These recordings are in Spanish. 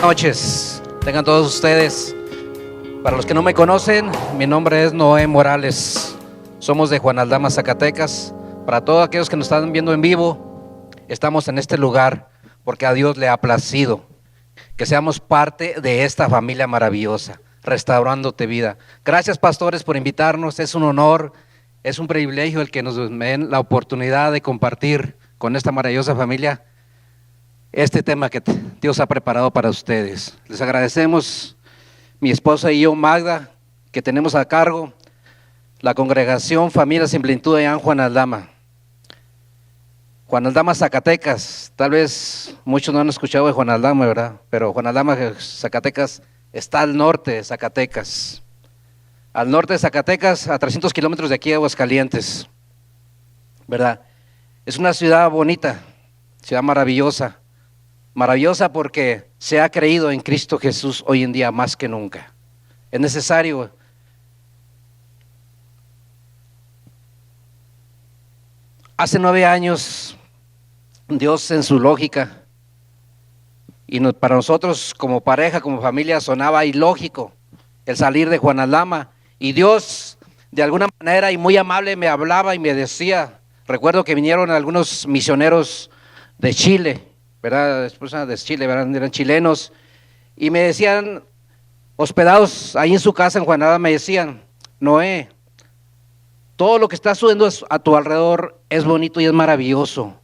Noches, tengan todos ustedes. Para los que no me conocen, mi nombre es Noé Morales. Somos de Juan Aldama, Zacatecas. Para todos aquellos que nos están viendo en vivo, estamos en este lugar porque a Dios le ha placido que seamos parte de esta familia maravillosa, Restaurándote Vida. Gracias, pastores, por invitarnos. Es un honor, es un privilegio el que nos den la oportunidad de compartir con esta maravillosa familia este tema que Dios ha preparado para ustedes. Les agradecemos, mi esposa y yo, Magda, que tenemos a cargo la congregación Familia Sin Plenitud de Juan Aldama. Juan Aldama, Zacatecas. Tal vez muchos no han escuchado de Juan Aldama, ¿verdad? Pero Juan Aldama, Zacatecas, está al norte de Zacatecas. Al norte de Zacatecas, a 300 kilómetros de aquí, Aguascalientes, ¿verdad? Es una ciudad bonita, ciudad maravillosa. Maravillosa porque se ha creído en Cristo Jesús hoy en día más que nunca. Es necesario. Hace 9 años, Dios en su lógica, y para nosotros como pareja, como familia, sonaba ilógico el salir de Juan Aldama. Y Dios, de alguna manera y muy amable, me hablaba y me decía, recuerdo que vinieron algunos misioneros de Chile, ¿verdad? Esposa de Chile, ¿verdad? Eran chilenos, y me decían, hospedados ahí en su casa en Juan Aldama, me decían, Noé, todo lo que está sucediendo a tu alrededor es bonito y es maravilloso,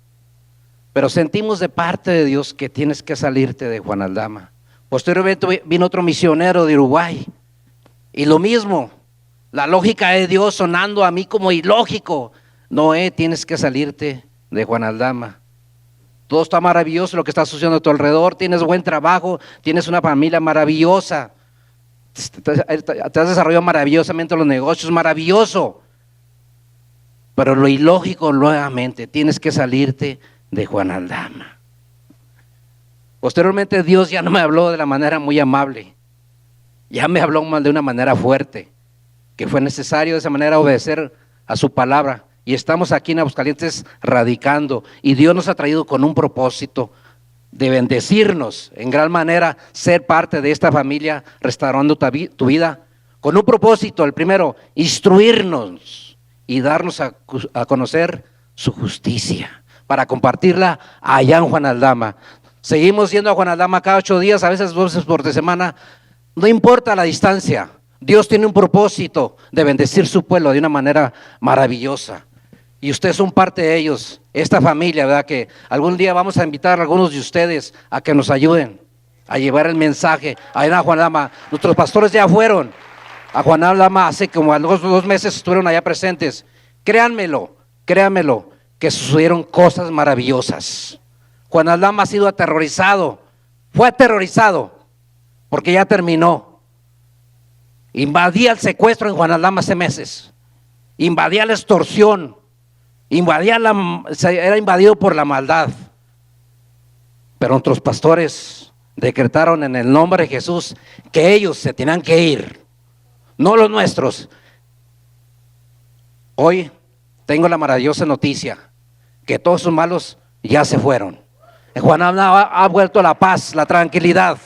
pero sentimos de parte de Dios que tienes que salirte de Juan Aldama. Posteriormente vino otro misionero de Uruguay, y lo mismo, la lógica de Dios sonando a mí como ilógico, Noé, tienes que salirte de Juan Aldama. Todo está maravilloso lo que está sucediendo a tu alrededor, tienes buen trabajo, tienes una familia maravillosa, te has desarrollado maravillosamente los negocios, maravilloso. Pero lo ilógico nuevamente, tienes que salirte de Juan Aldama. Posteriormente Dios ya no me habló de la manera muy amable, ya me habló de una manera fuerte, que fue necesario de esa manera obedecer a su palabra. Y estamos aquí en Aguascalientes radicando, y Dios nos ha traído con un propósito de bendecirnos en gran manera, ser parte de esta familia Restaurando tu Vida, con un propósito, el primero, instruirnos y darnos a conocer su justicia, para compartirla allá en Juan Aldama. Seguimos yendo a Juan Aldama cada 8 días, a veces 2 veces por semana, no importa la distancia, Dios tiene un propósito de bendecir su pueblo de una manera maravillosa. Y ustedes son parte de ellos, esta familia, ¿verdad? Que algún día vamos a invitar a algunos de ustedes a que nos ayuden a llevar el mensaje allá a Juan Aldama. Nuestros pastores ya fueron a Juan Aldama hace como 2 meses, estuvieron allá presentes. Créanmelo, que sucedieron cosas maravillosas. Juan Aldama ha sido aterrorizado, fue aterrorizado, porque ya terminó. Invadía el secuestro en Juan Aldama hace meses, invadía la extorsión, era invadido por la maldad. Pero nuestros pastores decretaron en el nombre de Jesús que ellos se tenían que ir, no los nuestros. Hoy tengo la maravillosa noticia que todos sus malos ya se fueron. En Juan Aldama ha vuelto la paz, la tranquilidad,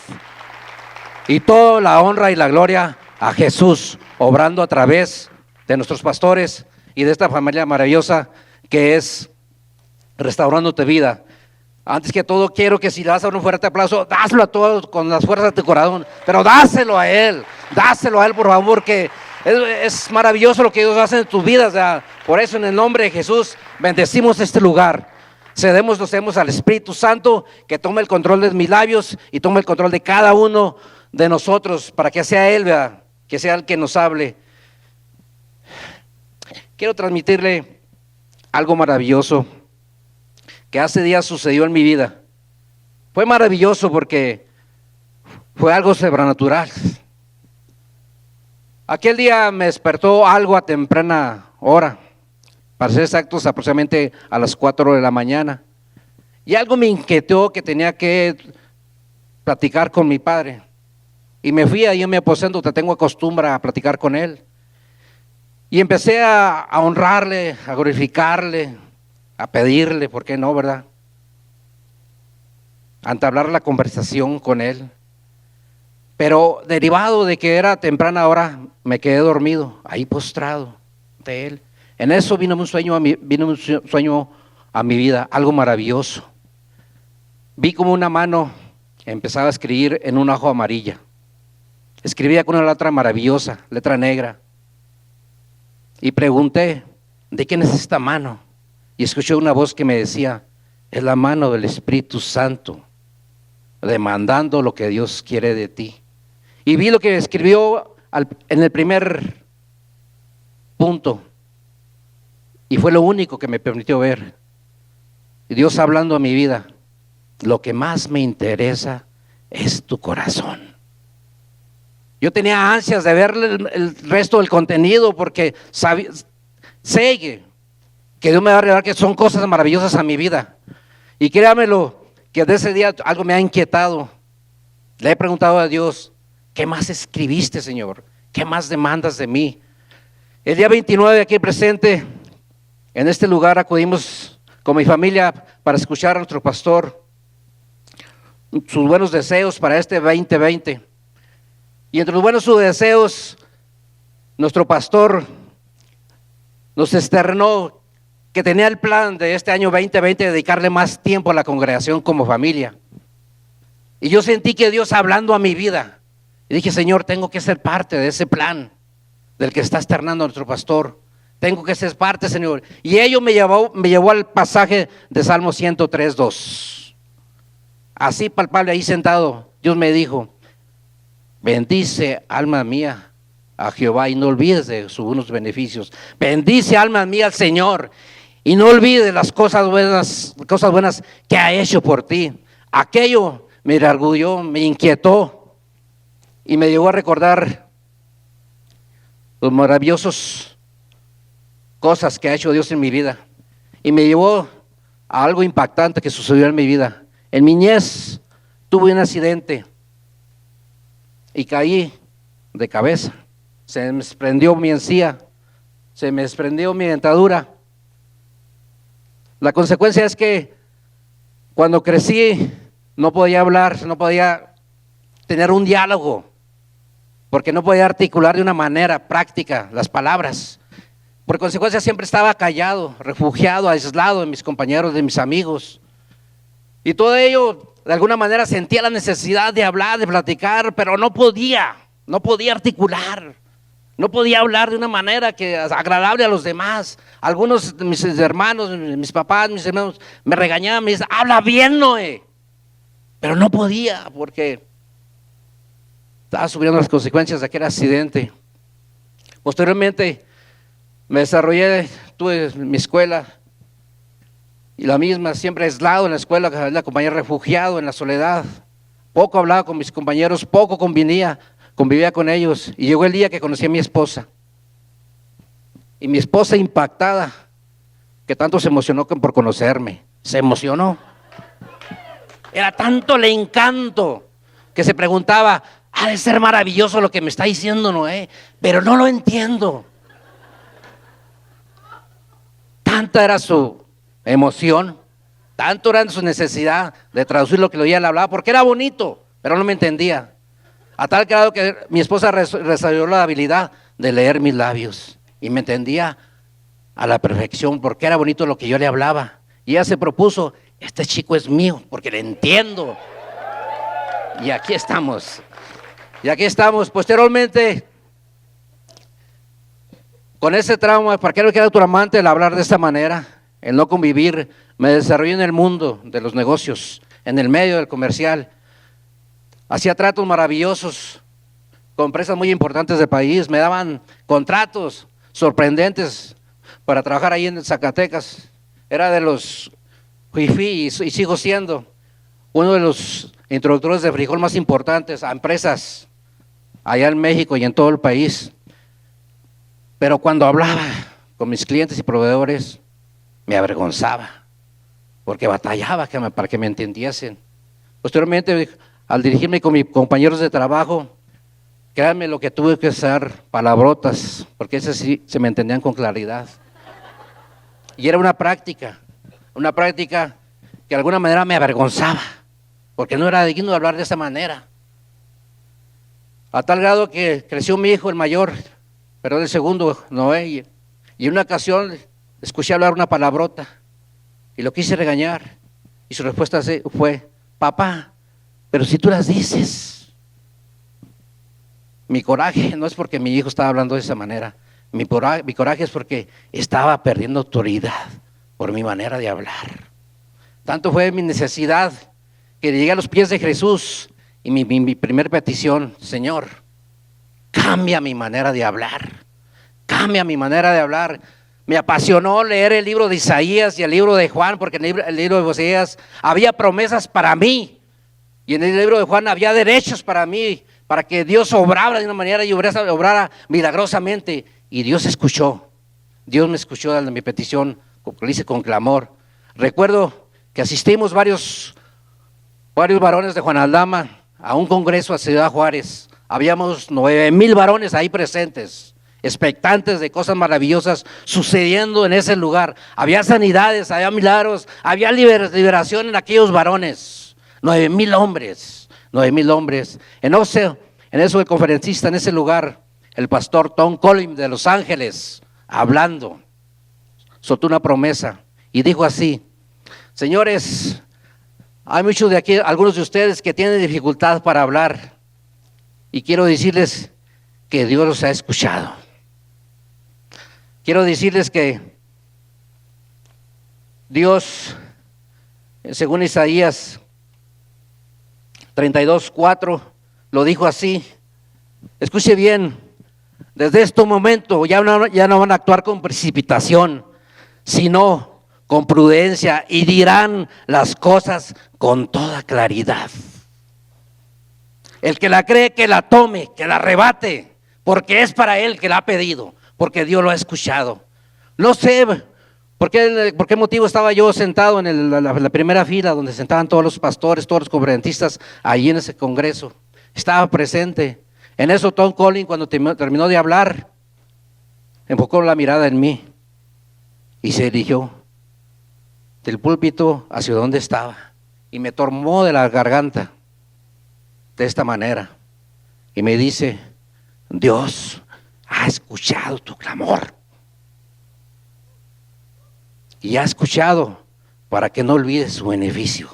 y toda la honra y la gloria a Jesús, obrando a través de nuestros pastores y de esta familia maravillosa que es Restaurándote Vida. Antes que todo, quiero que si le das a un fuerte aplauso, dáselo a todos con las fuerzas de tu corazón, pero dáselo a Él, por favor, que es maravilloso lo que Dios hace en tus vidas. ¿Verdad? Por eso, en el nombre de Jesús, bendecimos este lugar. Cedemos al Espíritu Santo que tome el control de mis labios y tome el control de cada uno de nosotros, para que sea Él, ¿verdad? Que sea el que nos hable. Quiero transmitirle algo maravilloso que hace días sucedió en mi vida. Fue maravilloso porque fue algo sobrenatural. Aquel día me despertó algo a temprana hora, para ser exactos, aproximadamente a las 4 de la mañana. Y algo me inquietó que tenía que platicar con mi padre. Y me fui ahí en mi aposento, tengo costumbre a platicar con él. Y empecé a honrarle, a glorificarle, a pedirle, ¿por qué no, verdad? A entablar la conversación con él. Pero derivado de que era temprana hora, me quedé dormido, ahí postrado de Él. En eso vino un sueño a mi vida, algo maravilloso. Vi como una mano empezaba a escribir en una hoja amarilla. Escribía con una letra maravillosa, letra negra. Y pregunté, ¿de quién es esta mano? Y escuché una voz que me decía, es la mano del Espíritu Santo, demandando lo que Dios quiere de ti. Y vi lo que escribió en el primer punto. Y fue lo único que me permitió ver. Y Dios hablando a mi vida, lo que más me interesa es tu corazón. Yo tenía ansias de ver el resto del contenido porque sé que Dios me va a revelar que son cosas maravillosas a mi vida. Y créamelo, que desde ese día algo me ha inquietado. Le he preguntado a Dios, ¿qué más escribiste, Señor? ¿Qué más demandas de mí? El día 29 aquí presente, en este lugar acudimos con mi familia para escuchar a nuestro pastor, sus buenos deseos para este 2020. Y entre los buenos sus deseos, nuestro pastor nos externó que tenía el plan de este año 2020 de dedicarle más tiempo a la congregación como familia. Y yo sentí que Dios hablando a mi vida. Y dije, Señor, tengo que ser parte de ese plan del que está externando nuestro pastor. Tengo que ser parte, Señor. Y ello me llevó al pasaje de Salmo 103:2. Así palpable, ahí sentado, Dios me dijo, bendice, alma mía, a Jehová y no olvides de sus buenos beneficios. Bendice, alma mía, al Señor y no olvides las cosas buenas que ha hecho por ti. Aquello me reargulló, me inquietó y me llevó a recordar los maravillosos cosas que ha hecho Dios en mi vida. Y me llevó a algo impactante que sucedió en mi vida. En mi niñez tuve un accidente y caí de cabeza. Se me desprendió mi encía, se me desprendió mi dentadura. La consecuencia es que cuando crecí no podía hablar, no podía tener un diálogo, porque no podía articular de una manera práctica las palabras. Por consecuencia siempre estaba callado, refugiado, aislado de mis compañeros, de mis amigos. Y todo ello, de alguna manera sentía la necesidad de hablar, de platicar, pero no podía articular, no podía hablar de una manera que agradable a los demás. Algunos de mis hermanos, mis papás, mis hermanos me regañaban, me decían, habla bien, Noé. Pero no podía porque estaba sufriendo las consecuencias de aquel accidente. Posteriormente me desarrollé, tuve mi escuela y la misma, siempre aislado en la escuela, la compañía refugiado en la soledad. Poco hablaba con mis compañeros, poco convivía con ellos. Y llegó el día que conocí a mi esposa. Y mi esposa impactada, que tanto se emocionó por conocerme, se emocionó. Era tanto el encanto que se preguntaba, ha de ser maravilloso lo que me está diciendo Noé, pero no lo entiendo. Tanta era su emoción, tanto era su necesidad de traducir lo que ella le hablaba, porque era bonito, pero no me entendía. A tal grado que mi esposa desarrolló la habilidad de leer mis labios y me entendía a la perfección, porque era bonito lo que yo le hablaba. Y ella se propuso, este chico es mío, porque le entiendo. Y aquí estamos. Posteriormente, con ese trauma, ¿para qué no queda traumante el hablar de esta manera? El no convivir. Me desarrollé en el mundo de los negocios, en el medio del comercial. Hacía tratos maravillosos con empresas muy importantes del país. Me daban contratos sorprendentes para trabajar ahí en Zacatecas. Era de los FIFI y sigo siendo uno de los introductores de frijol más importantes a empresas allá en México y en todo el país. Pero cuando hablaba con mis clientes y proveedores, me avergonzaba, porque batallaba para que me entendiesen. Posteriormente, al dirigirme con mis compañeros de trabajo, créanme lo que tuve que usar palabrotas, porque esas sí se me entendían con claridad. Y era una práctica que de alguna manera me avergonzaba, porque no era digno de hablar de esa manera. A tal grado que creció mi hijo, el mayor, pero el segundo, Noé, y en una ocasión escuché hablar una palabrota y lo quise regañar. Y su respuesta fue: papá, pero si tú las dices. Mi coraje no es porque mi hijo estaba hablando de esa manera. Mi coraje es porque estaba perdiendo autoridad por mi manera de hablar. Tanto fue mi necesidad que llegué a los pies de Jesús y mi primer petición: Señor, cambia mi manera de hablar. Cambia mi manera de hablar. Me apasionó leer el libro de Isaías y el libro de Juan, porque en el libro de Isaías había promesas para mí. Y en el libro de Juan había derechos para mí, para que Dios obrara de una manera y obrara milagrosamente. Y Dios escuchó. Dios me escuchó de mi petición, lo hice con clamor. Recuerdo que asistimos varios varones de Juan Aldama a un congreso a Ciudad Juárez. Habíamos 9,000 varones ahí presentes, expectantes de cosas maravillosas sucediendo en ese lugar. Había sanidades, había milagros, había liberación en aquellos varones. 9,000 hombres, 9,000 hombres. En eso el conferencista en ese lugar, el pastor Tom Collins de Los Ángeles, hablando, soltó una promesa y dijo así: señores, hay muchos de aquí, algunos de ustedes que tienen dificultad para hablar, y quiero decirles que Dios los ha escuchado. Quiero decirles que Dios, según Isaías 32:4, lo dijo así. Escuche bien: desde este momento ya no van a actuar con precipitación, sino con prudencia, y dirán las cosas con toda claridad. El que la cree, que la tome, que la arrebate, porque es para él que la ha pedido, porque Dios lo ha escuchado. No sé por qué motivo estaba yo sentado en la primera fila, donde sentaban todos los pastores, todos los conferencistas, allí en ese congreso. Estaba presente. En eso Tom Collins, cuando terminó de hablar, enfocó la mirada en mí y se dirigió del púlpito hacia donde estaba y me tomó de la garganta de esta manera y me dice: Dios ha escuchado tu clamor y ha escuchado para que no olvides su beneficio.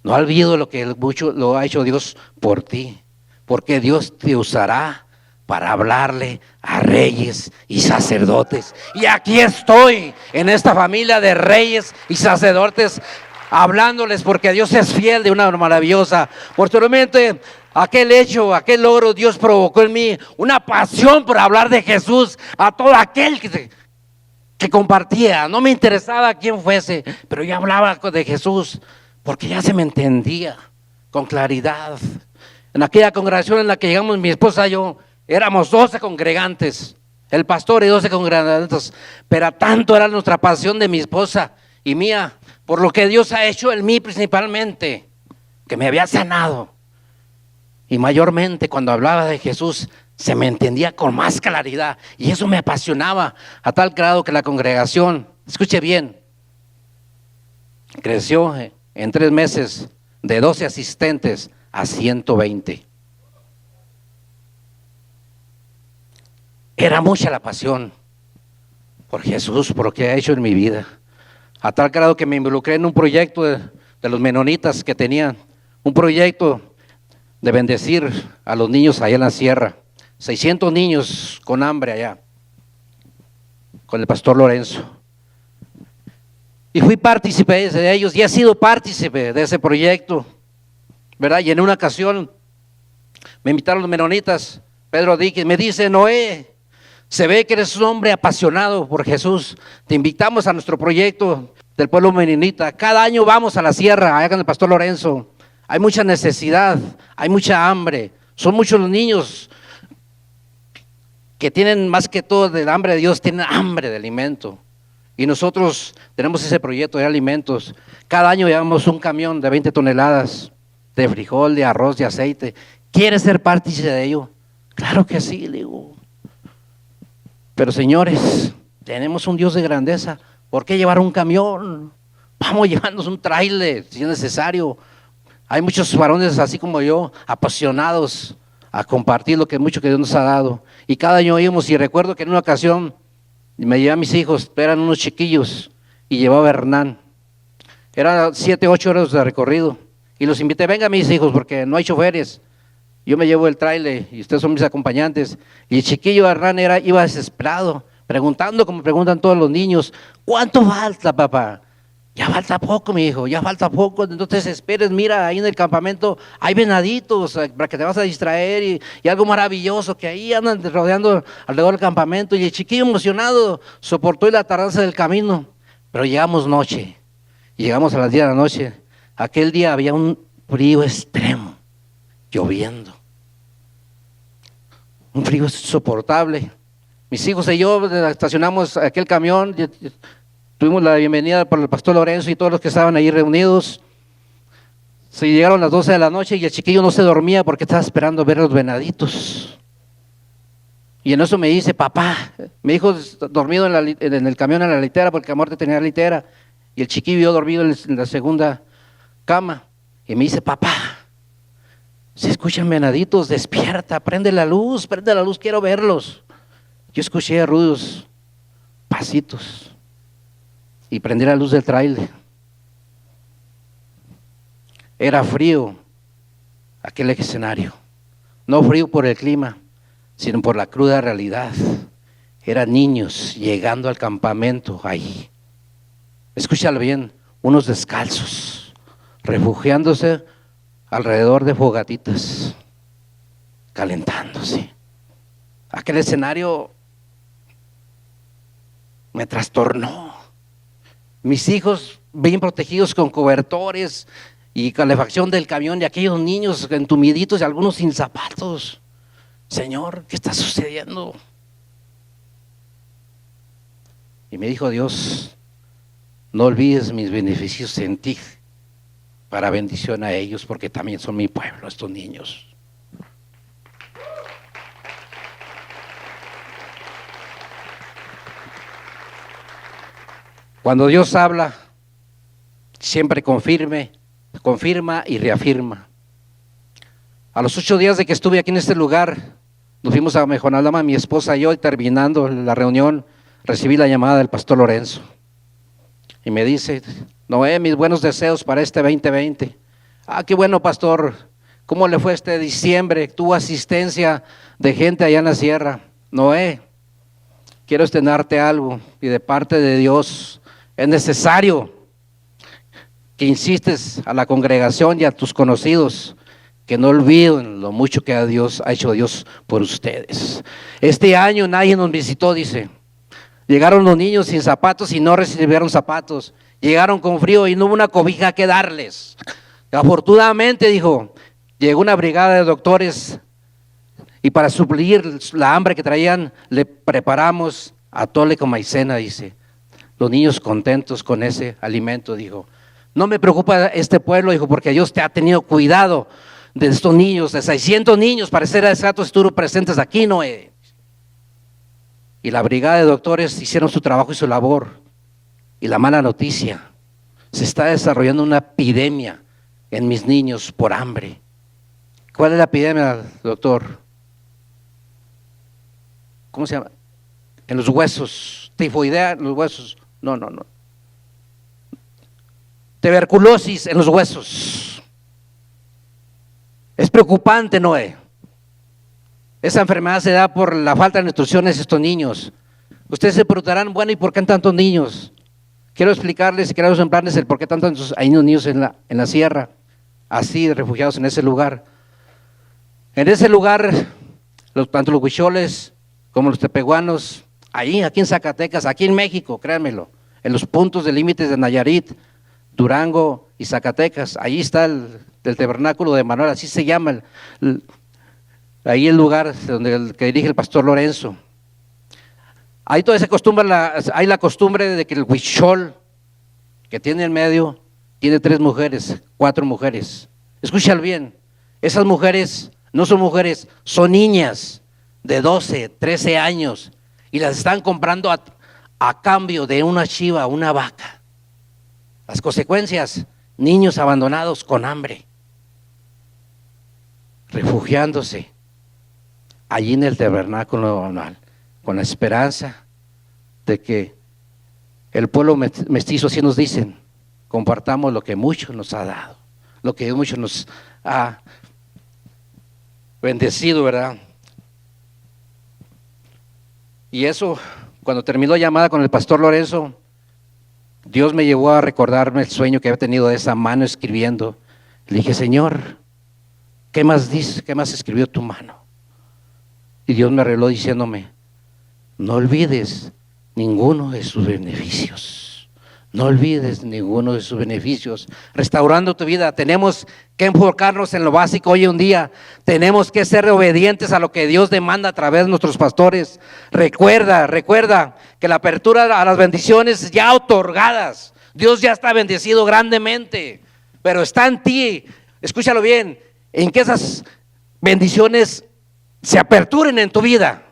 No olvides lo que mucho lo ha hecho Dios por ti, porque Dios te usará para hablarle a reyes y sacerdotes. Y aquí estoy en esta familia de reyes y sacerdotes, hablándoles, porque Dios es fiel de una manera maravillosa. Posteriormente, aquel logro, Dios provocó en mí una pasión por hablar de Jesús a todo aquel que compartía. No me interesaba quién fuese, pero yo hablaba de Jesús, porque ya se me entendía con claridad. En aquella congregación en la que llegamos mi esposa y yo, éramos 12 congregantes, el pastor y 12 congregantes, pero tanto era nuestra pasión de mi esposa y mía, por lo que Dios ha hecho en mí principalmente, que me había sanado. Y mayormente cuando hablaba de Jesús, se me entendía con más claridad, y eso me apasionaba a tal grado que la congregación, escuche bien, creció en 3 meses de 12 asistentes a 120. Era mucha la pasión por Jesús, por lo que ha hecho en mi vida, a tal grado que me involucré en un proyecto de los menonitas que tenían, un proyecto de bendecir a los niños allá en la sierra, 600 niños con hambre allá, con el pastor Lorenzo. Y fui partícipe de ellos y he sido partícipe de ese proyecto, ¿verdad? Y en una ocasión me invitaron los menonitas, Pedro Díquez, me dice: Noé, se ve que eres un hombre apasionado por Jesús, te invitamos a nuestro proyecto del pueblo menonita. Cada año vamos a la sierra, allá con el pastor Lorenzo. Hay mucha necesidad, hay mucha hambre, son muchos los niños que tienen, más que todo del hambre de Dios, tienen hambre de alimento. Y nosotros tenemos ese proyecto de alimentos. Cada año llevamos un camión de 20 toneladas de frijol, de arroz, de aceite. ¿Quieres ser partícipe de ello? Claro que sí, le digo. Pero señores, tenemos un Dios de grandeza. ¿Por qué llevar un camión? Vamos llevándonos un tráiler si es necesario. Hay muchos varones así como yo, apasionados a compartir lo que mucho que Dios nos ha dado. Y cada año íbamos, y recuerdo que en una ocasión me llevé a mis hijos, eran unos chiquillos, y llevaba a Hernán. Eran 7, 8 horas de recorrido. Y los invité, vengan mis hijos, porque no hay choferes. Yo me llevo el tráiler y ustedes son mis acompañantes. Y el chiquillo Hernán iba desesperado, preguntando como preguntan todos los niños, ¿cuánto falta, papá? Ya falta poco, mi hijo, ya falta poco, no te desesperes, mira, ahí en el campamento hay venaditos para que te vas a distraer y algo maravilloso, que ahí andan rodeando alrededor del campamento. Y el chiquillo emocionado soportó la tardanza del camino, pero llegamos noche, y llegamos a las 10 de la noche. Aquel día había un frío extremo, lloviendo, un frío insoportable. Mis hijos y yo estacionamos aquel camión, tuvimos la bienvenida por el pastor Lorenzo y todos los que estaban ahí reunidos. Se llegaron las 12 de la noche y el chiquillo no se dormía porque estaba esperando ver los venaditos. Y en eso me dice, papá, mi hijo dormido en el camión en la litera, porque Amor tenía la litera, y el chiquillo dormido en la segunda cama. Y me dice, papá, si escuchan venaditos, despierta, prende la luz, quiero verlos. Yo escuché ruidos, pasitos, y prendí la luz del tráiler. Era frío aquel escenario, no frío por el clima, sino por la cruda realidad. Eran niños llegando al campamento ahí. Escúchalo bien, unos descalzos, refugiándose alrededor de fogatitas, calentándose. Aquel escenario me trastornó. Mis hijos bien protegidos con cobertores y calefacción del camión, y aquellos niños entumiditos y algunos sin zapatos. Señor, ¿qué está sucediendo? Y me dijo Dios, no olvides mis beneficios en ti, para bendición a ellos, porque también son mi pueblo, estos niños. Cuando Dios habla, siempre confirma y reafirma. A los 8 días de que estuve aquí en este lugar, nos fuimos a Mejonaldama, mi esposa y yo, y terminando la reunión, recibí la llamada del pastor Lorenzo. Y me dice, Noé, mis buenos deseos para este 2020. Ah, qué bueno, pastor. ¿Cómo le fue este diciembre? Tuvo asistencia de gente allá en la sierra. Noé, quiero estrenarte algo, y de parte de Dios es necesario que insistes a la congregación y a tus conocidos que no olviden lo mucho que ha hecho Dios por ustedes. Este año nadie nos visitó, dice. Llegaron los niños sin zapatos y no recibieron zapatos. Llegaron con frío y no hubo una cobija que darles. Afortunadamente, dijo, llegó una brigada de doctores y para suplir la hambre que traían, le preparamos atole con maicena, dice. Los niños contentos con ese alimento, dijo. No me preocupa este pueblo, dijo, porque Dios te ha tenido cuidado de estos niños, de 600 niños, para ser exactos, estuvieron presentes aquí, Noé. Y la brigada de doctores hicieron su trabajo y su labor. Y la mala noticia, se está desarrollando una epidemia en mis niños por hambre. ¿Cuál es la epidemia, doctor? ¿Cómo se llama? En los huesos, tifoidea en los huesos. No. Tuberculosis en los huesos. Es preocupante, Noé. Esa enfermedad se da por la falta de nutrición de estos niños. Ustedes se preguntarán, bueno, ¿y por qué tantos niños? Quiero explicarles y quiero ejemplarles el por qué tantos hay niños en la sierra, así refugiados en ese lugar. En ese lugar, tanto los huicholes como los tepehuanos, ahí, aquí en Zacatecas, aquí en México, créanmelo, en los puntos de límites de Nayarit, Durango y Zacatecas, ahí está el tabernáculo de Manuel, así se llama, ahí el lugar que dirige el pastor Lorenzo. Ahí todavía hay la costumbre de que el huichol que tiene en medio tiene 3 mujeres, 4 mujeres. Escúchalo bien, esas mujeres no son mujeres, son niñas de 12, 13 años y las están comprando a cambio de una chiva, una vaca. Las consecuencias, niños abandonados con hambre, refugiándose allí en el tabernáculo anual, con la esperanza de que el pueblo mestizo, así nos dicen, compartamos lo que mucho nos ha dado, lo que mucho nos ha bendecido, ¿verdad? Y eso, cuando terminó la llamada con el pastor Lorenzo, Dios me llevó a recordarme el sueño que había tenido de esa mano escribiendo. Le dije, Señor, ¿qué más dice? ¿Qué más escribió tu mano? Y Dios me arregló diciéndome, no olvides ninguno de sus beneficios. No olvides ninguno de sus beneficios. Restaurando tu vida, tenemos que enfocarnos en lo básico hoy en día. Tenemos que ser obedientes a lo que Dios demanda a través de nuestros pastores. Recuerda que la apertura a las bendiciones ya otorgadas, Dios ya está bendecido grandemente, pero está en ti, escúchalo bien, en que esas bendiciones se aperturen en tu vida.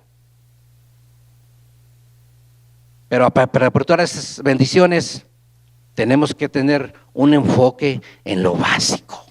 Pero para aperturar esas bendiciones tenemos que tener un enfoque en lo básico,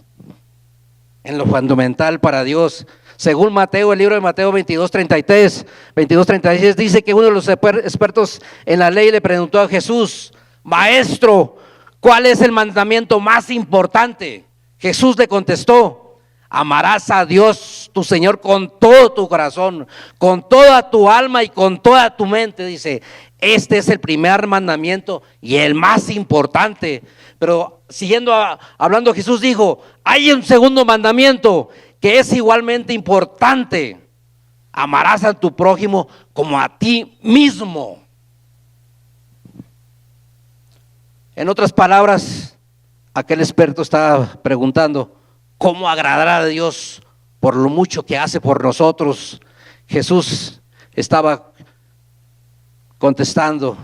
en lo fundamental para Dios. Según Mateo, el libro de Mateo 22:36 dice que uno de los expertos en la ley le preguntó a Jesús, Maestro, ¿cuál es el mandamiento más importante? Jesús le contestó, amarás a Dios tu Señor con todo tu corazón, con toda tu alma y con toda tu mente. Dice, este es el primer mandamiento y el más importante. Pero siguiendo hablando, Jesús dijo, hay un segundo mandamiento que es igualmente importante. Amarás a tu prójimo como a ti mismo. En otras palabras, aquel experto estaba preguntando, ¿cómo agradar a Dios por lo mucho que hace por nosotros? Jesús estaba contestando,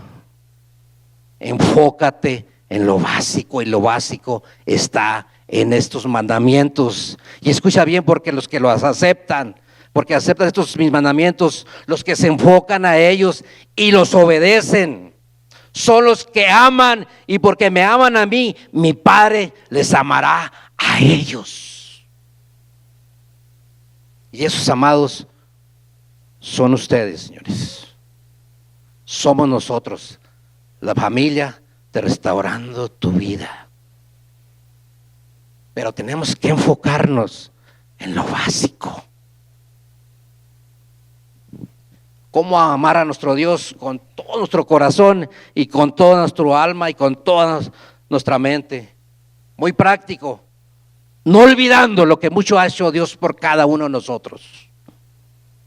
enfócate en lo básico, y lo básico está en estos mandamientos. Y escucha bien, porque los que los aceptan, porque aceptan estos mis mandamientos, los que se enfocan a ellos y los obedecen, son los que aman, y porque me aman a mí, mi Padre les amará a ellos. Y esos amados son ustedes, señores. Somos nosotros, la familia de Restaurando tu Vida. Pero tenemos que enfocarnos en lo básico. Cómo amar a nuestro Dios con todo nuestro corazón y con toda nuestra alma y con toda nuestra mente. Muy práctico. No olvidando lo que mucho ha hecho Dios por cada uno de nosotros.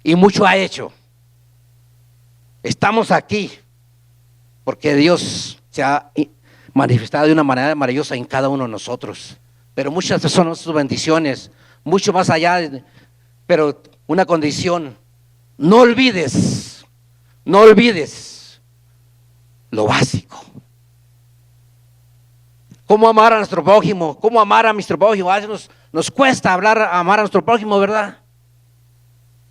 Y mucho ha hecho. Estamos aquí porque Dios se ha manifestado de una manera maravillosa en cada uno de nosotros. Pero muchas son sus bendiciones, mucho más allá. Pero una condición, no olvides lo básico. ¿Cómo amar a nuestro prójimo? ¿Cómo amar a nuestro prójimo? A veces nos cuesta amar a nuestro prójimo, ¿verdad?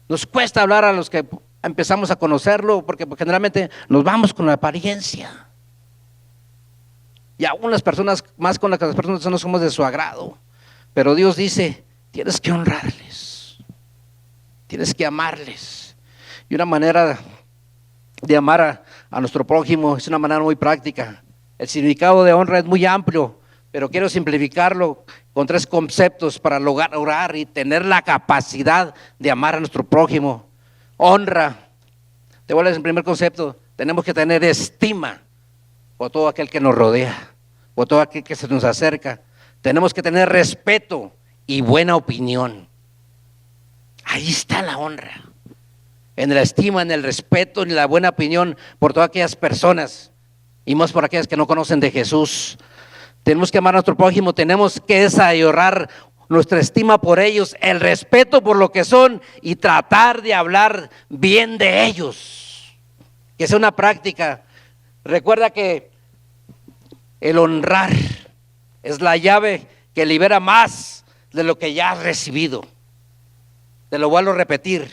Nos cuesta hablar a los que empezamos a conocerlo, porque generalmente nos vamos con la apariencia. Y algunas personas, más con las personas no somos de su agrado. Pero Dios dice, tienes que honrarles, tienes que amarles. Y una manera de amar a nuestro prójimo es una manera muy práctica. El significado de honra es muy amplio, pero quiero simplificarlo con 3 conceptos para lograr y tener la capacidad de amar a nuestro prójimo. Honra. Te voy a decir el primer concepto. Tenemos que tener estima por todo aquel que nos rodea, por todo aquel que se nos acerca. Tenemos que tener respeto y buena opinión. Ahí está la honra. En la estima, en el respeto, en la buena opinión por todas aquellas personas, y más por aquellas que no conocen de Jesús. Tenemos que amar a nuestro prójimo, tenemos que desarrollar nuestra estima por ellos, el respeto por lo que son y tratar de hablar bien de ellos. Que sea una práctica. Recuerda que el honrar es la llave que libera más de lo que ya has recibido. Te lo vuelvo a repetir.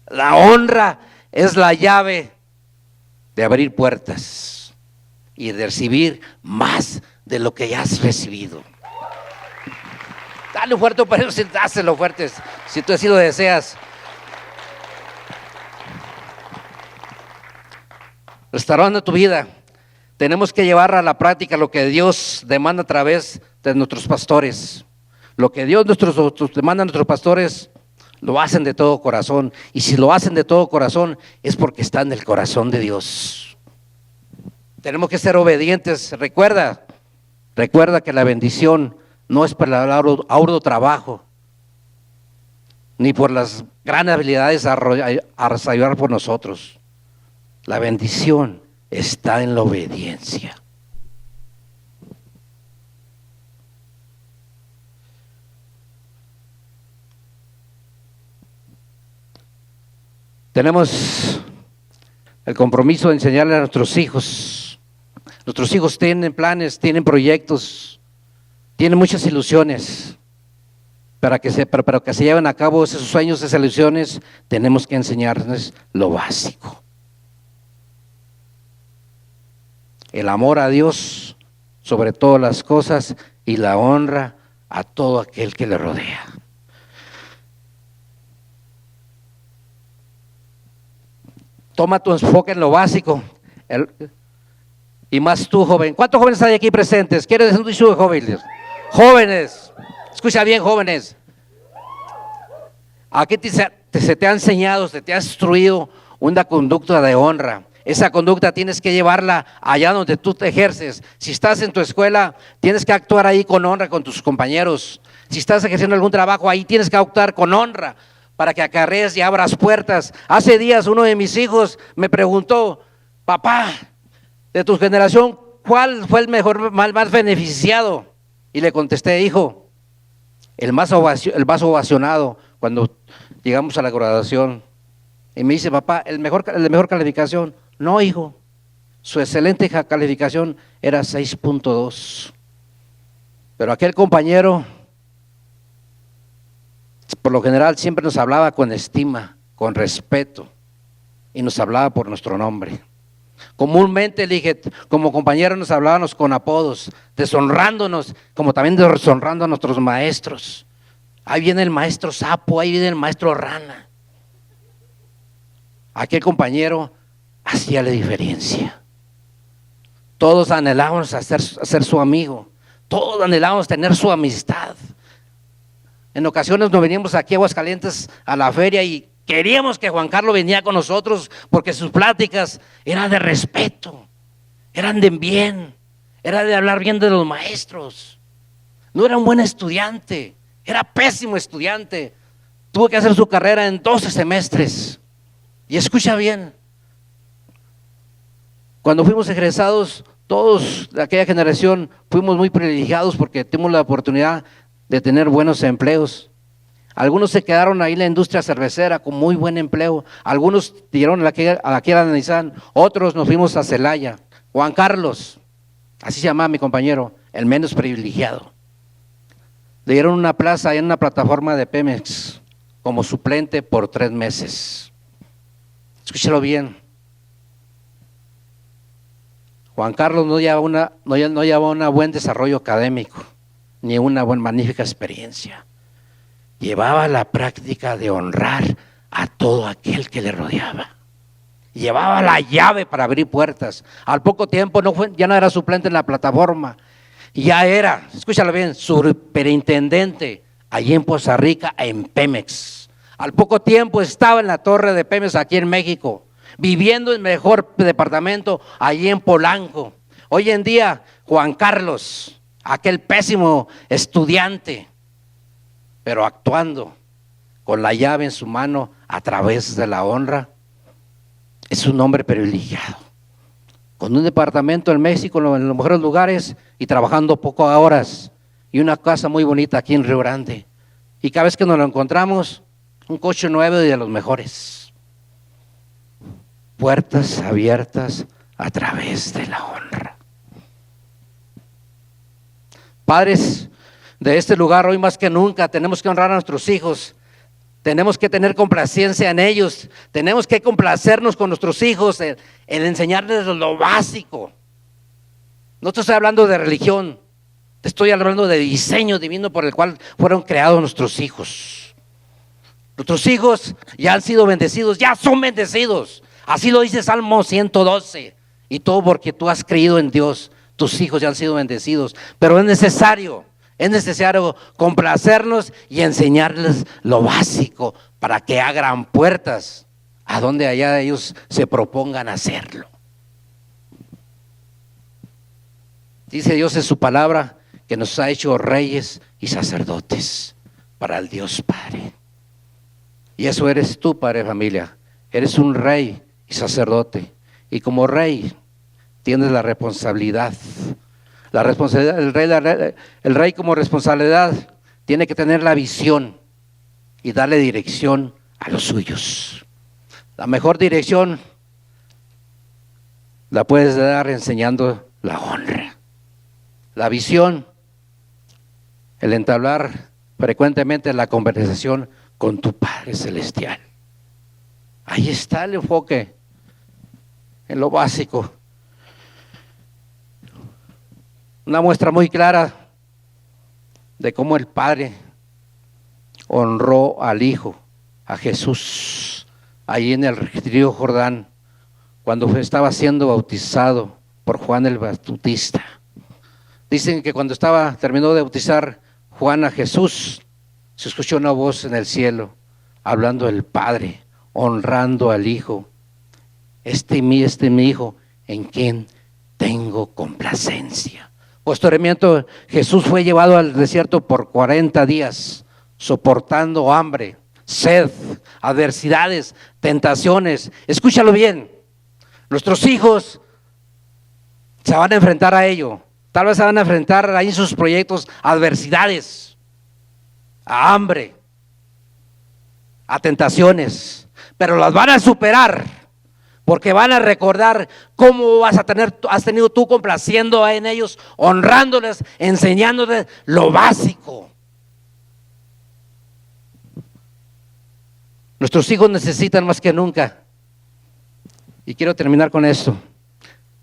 La honra es la llave de abrir puertas y de recibir más de lo que ya has recibido. Dale un fuerte para eso, dáselo fuerte si tú así lo deseas. restaurando tu vida, tenemos que llevar a la práctica lo que Dios demanda a través de nuestros pastores. Lo que Dios demanda a nuestros pastores, lo hacen de todo corazón. Y si lo hacen de todo corazón, es porque está en el corazón de Dios. Tenemos que ser obedientes. Recuerda que la bendición no es por el arduo trabajo, ni por las grandes habilidades a ayudar por nosotros. La bendición está en la obediencia. Tenemos el compromiso de enseñarle a nuestros hijos. Nuestros hijos tienen planes, tienen proyectos, tienen muchas ilusiones. Para que se lleven a cabo esos sueños, esas ilusiones, tenemos que enseñarles lo básico. El amor a Dios sobre todas las cosas y la honra a todo aquel que le rodea. Toma tu enfoque en lo básico. Y más tú, joven. ¿Cuántos jóvenes hay aquí presentes? ¿Quieres decir un issue, jóvenes? Jóvenes, escucha bien, jóvenes. Aquí se te ha enseñado, se te ha instruido una conducta de honra. Esa conducta tienes que llevarla allá donde tú te ejerces. Si estás en tu escuela, tienes que actuar ahí con honra con tus compañeros. Si estás ejerciendo algún trabajo, ahí tienes que actuar con honra para que acarrees y abras puertas. Hace días uno de mis hijos me preguntó: papá, de tu generación, ¿cuál fue el más beneficiado? Y le contesté: hijo, el más ovacionado cuando llegamos a la graduación. Y me dice: papá, el de mejor calificación. No, hijo, su excelente calificación era 6.2. Pero aquel compañero, por lo general, siempre nos hablaba con estima, con respeto, y nos hablaba por nuestro nombre. Comúnmente, le dije, como compañeros nos hablábamos con apodos, deshonrándonos, como también deshonrando a nuestros maestros. Ahí viene el maestro sapo, ahí viene el maestro rana. Aquel compañero hacía la diferencia. Todos anhelábamos ser su amigo, todos anhelábamos tener su amistad. En ocasiones nos veníamos aquí a Aguascalientes a la feria y queríamos que Juan Carlos venía con nosotros porque sus pláticas eran de respeto, eran de bien, era de hablar bien de los maestros. No era un buen estudiante, era pésimo estudiante. Tuvo que hacer su carrera en 12 semestres. Y escucha bien, cuando fuimos egresados, todos de aquella generación fuimos muy privilegiados porque tuvimos la oportunidad de tener buenos empleos. Algunos se quedaron ahí en la industria cervecera con muy buen empleo. Algunos dieron a la Nissan, otros nos fuimos a Celaya. Juan Carlos, así se llamaba mi compañero, el menos privilegiado. Le dieron una plaza ahí en una plataforma de Pemex como suplente por 3 meses. Escúchalo bien. Juan Carlos no llevaba un buen desarrollo académico, ni una magnífica experiencia. Llevaba la práctica de honrar a todo aquel que le rodeaba. Llevaba la llave para abrir puertas. Al poco tiempo ya no era suplente en la plataforma, ya era, escúchalo bien, superintendente allí en Poza Rica, en Pemex. Al poco tiempo estaba en la torre de Pemex aquí en México, viviendo en el mejor departamento allí en Polanco. Hoy en día, Juan Carlos, aquel pésimo estudiante, pero actuando con la llave en su mano a través de la honra, es un hombre privilegiado, con un departamento en México en los mejores lugares y trabajando pocas horas y una casa muy bonita aquí en Río Grande. Y cada vez que nos lo encontramos, un coche nuevo y de los mejores. Puertas abiertas a través de la honra. Padres de este lugar, hoy más que nunca tenemos que honrar a nuestros hijos. Tenemos que tener complacencia en ellos. Tenemos que complacernos con nuestros hijos en enseñarles lo básico. No te estoy hablando de religión, te estoy hablando de diseño divino por el cual fueron creados nuestros hijos. Nuestros hijos ya han sido bendecidos, ya son bendecidos. Así lo dice Salmo 112. Y todo porque tú has creído en Dios. Tus hijos ya han sido bendecidos. Pero es necesario complacernos y enseñarles lo básico para que abran puertas a donde allá ellos se propongan hacerlo. Dice Dios en su palabra que nos ha hecho reyes y sacerdotes para el Dios Padre. Y eso eres tú, padre de familia. Eres un rey y sacerdote. Y como rey tienes la responsabilidad. El rey como responsabilidad tiene que tener la visión y darle dirección a los suyos. La mejor dirección la puedes dar enseñando la honra, la visión, el entablar frecuentemente la conversación con tu Padre Celestial. Ahí está el enfoque en lo básico. Una muestra muy clara de cómo el Padre honró al Hijo, a Jesús, ahí en el río Jordán, cuando estaba siendo bautizado por Juan el Bautista. Dicen que cuando terminó de bautizar Juan a Jesús, se escuchó una voz en el cielo, hablando del Padre, honrando al Hijo. Este mi Hijo, en quien tengo complacencia. Posteriormente, Jesús fue llevado al desierto por 40 días, soportando hambre, sed, adversidades, tentaciones. Escúchalo bien, nuestros hijos se van a enfrentar a ello. Tal vez se van a enfrentar ahí en sus proyectos a adversidades, a hambre, a tentaciones, pero las van a superar. Porque van a recordar cómo has tenido tú complaciendo en ellos, honrándoles, enseñándoles lo básico. Nuestros hijos necesitan más que nunca. Y quiero terminar con esto.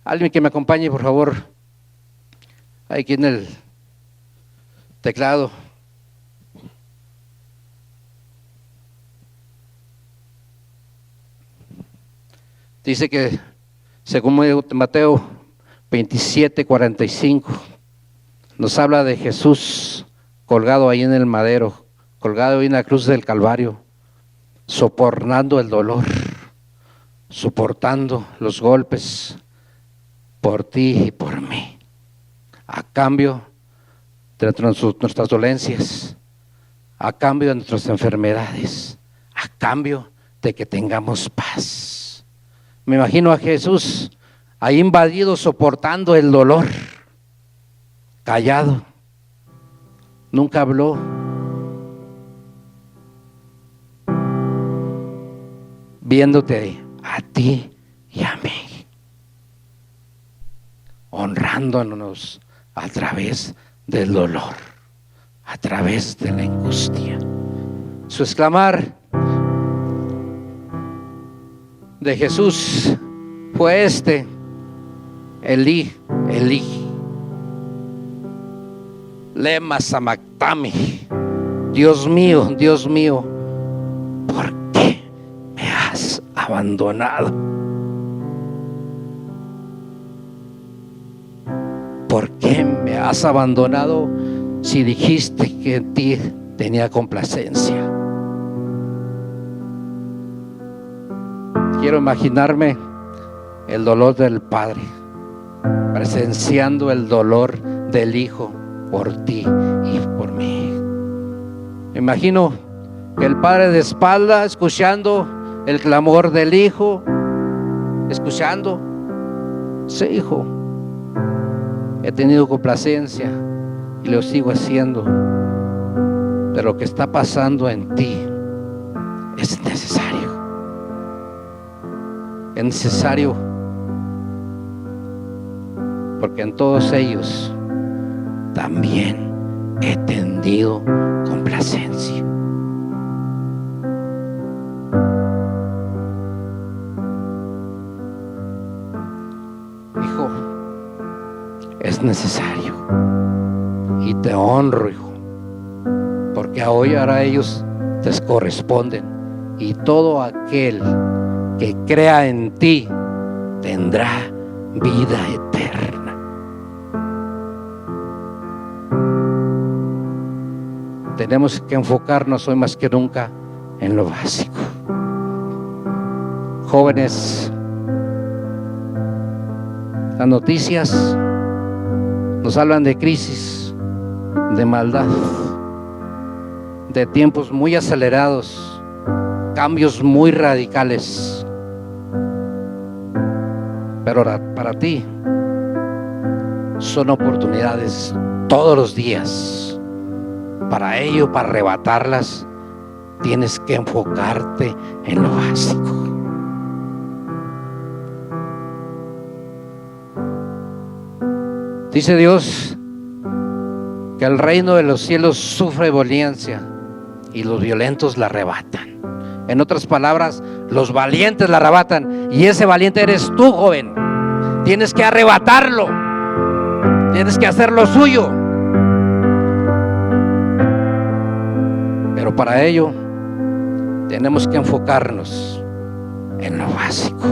Alguien que me acompañe, por favor, aquí en el teclado. Dice que, según Mateo 27:45, nos habla de Jesús colgado ahí en el madero, colgado ahí en la cruz del Calvario, soportando el dolor, soportando los golpes por ti y por mí, a cambio de nuestras dolencias, a cambio de nuestras enfermedades, a cambio de que tengamos paz. Me imagino a Jesús ahí invadido, soportando el dolor, callado, nunca habló. Viéndote a ti y a mí, honrándonos a través del dolor, a través de la angustia. Su exclamar de Jesús fue Elí, Elí, lema sabactani, Dios mío, ¿por qué me has abandonado? ¿Por qué me has abandonado si dijiste que en ti tenía complacencia? Quiero imaginarme el dolor del Padre, presenciando el dolor del Hijo por ti y por mí. Me imagino que el Padre de espalda, escuchando el clamor del Hijo, escuchando: sí, hijo, he tenido complacencia y lo sigo haciendo, pero lo que está pasando en ti es necesario. Es necesario porque en todos ellos también he tenido complacencia. Hijo, es necesario y te honro, hijo, porque ahora ellos te corresponden, y todo aquel que crea en ti tendrá vida eterna. Tenemos que enfocarnos hoy más que nunca en lo básico. Jóvenes, las noticias nos hablan de crisis, de maldad, de tiempos muy acelerados, cambios muy radicales. Pero para ti son oportunidades todos los días. Para ello, para arrebatarlas, tienes que enfocarte en lo básico. Dice Dios que el reino de los cielos sufre violencia y los violentos la arrebatan. En otras palabras, los valientes la arrebatan, y ese valiente eres tú, joven. Tienes que arrebatarlo, tienes que hacer lo suyo. Pero para ello tenemos que enfocarnos en lo básico,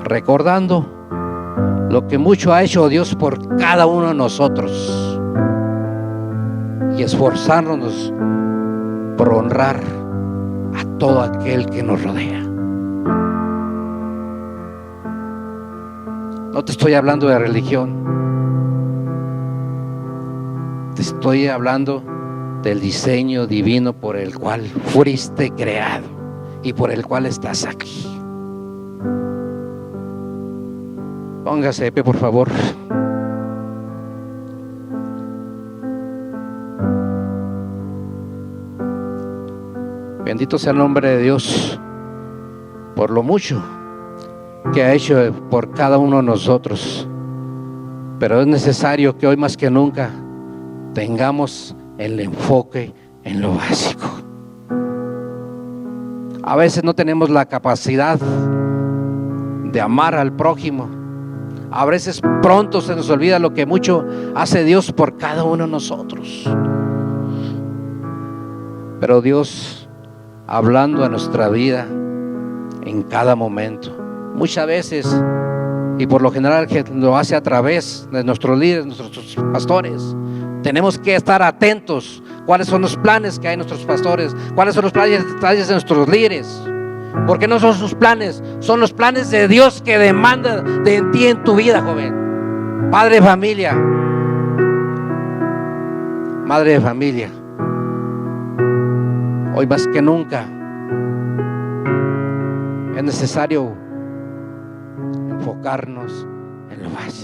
recordando lo que mucho ha hecho Dios por cada uno de nosotros, y esforzarnos por honrar a todo aquel que nos rodea. No te estoy hablando de religión, te estoy hablando del diseño divino por el cual fuiste creado y por el cual estás aquí. Póngase de pie, por favor. Bendito sea el nombre de Dios por lo mucho que ha hecho por cada uno de nosotros. Pero es necesario que hoy más que nunca tengamos el enfoque en lo básico. A veces no tenemos la capacidad de amar al prójimo. A veces pronto se nos olvida lo que mucho hace Dios por cada uno de nosotros. Pero Dios, hablando a nuestra vida en cada momento, muchas veces, y por lo general que lo hace a través de nuestros líderes, nuestros pastores, tenemos que estar atentos. ¿Cuáles son los planes que hay en nuestros pastores? ¿Cuáles son los planes de nuestros líderes? Porque no son sus planes, son los planes de Dios que demanda de ti en tu vida, joven. Padre de familia, madre de familia, hoy más que nunca es necesario enfocarnos en lo básico.